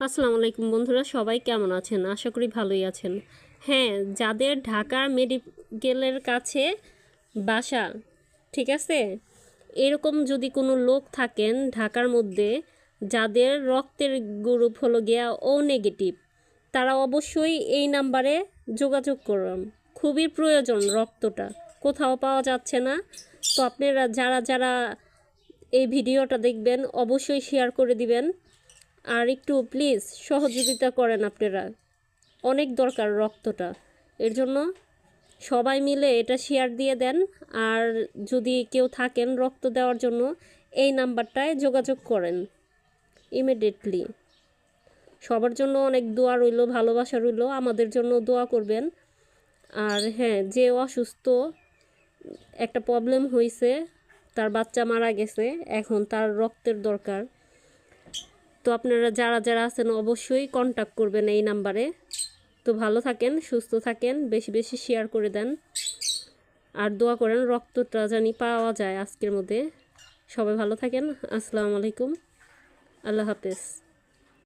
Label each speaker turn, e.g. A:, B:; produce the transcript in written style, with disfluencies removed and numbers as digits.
A: আসসালামু আলাইকুম বন্ধুরা, সবাই কেমন আছেন? আশা করি ভালোই আছেন। হ্যাঁ, যাদের ঢাকা মেডিকেলের কাছে বাসা, ঠিক আছে, এরকম যদি কোনো লোক থাকেন ঢাকার মধ্যে যাদের রক্তের গ্রুপ হলো গিয়া ও নেগেটিভ, তারা অবশ্যই এই নাম্বারে যোগাযোগ করুন। খুবই প্রয়োজন রক্তটা, কোথাও পাওয়া যাচ্ছে না। তো আপনারা যারা যারা এই ভিডিওটা দেখবেন অবশ্যই শেয়ার করে দিবেন। আর একটু প্লিজ সহযোগিতা করেন আপনারা, অনেক দরকার রক্তটা। এর জন্য সবাই মিলে এটা শেয়ার দিয়ে দেন। আর যদি কেউ থাকেন রক্ত দেওয়ার জন্য, এই নাম্বারটায় যোগাযোগ করেন ইমিডিয়েটলি। সবার জন্য অনেক দোয়া রইল, ভালোবাসা রইল, আমাদের জন্য দোয়া করবেন। আর হ্যাঁ, যে অসুস্থ, একটা প্রবলেম হয়েছে, তার বাচ্চা মারা গেছে, এখন তার রক্তের দরকার। তো আপনারা যারা যারা আছেন অবশ্যই কন্ট্যাক্ট করবেন এই নাম্বারে। তো ভালো থাকেন, সুস্থ থাকেন, বেশি বেশি শেয়ার করে দেন। আর দোয়া করেন রক্তটা জানি পাওয়া যায় আজকের মধ্যে। সবাই ভালো থাকেন। আসসালামু আলাইকুম, আল্লাহ হাফেজ।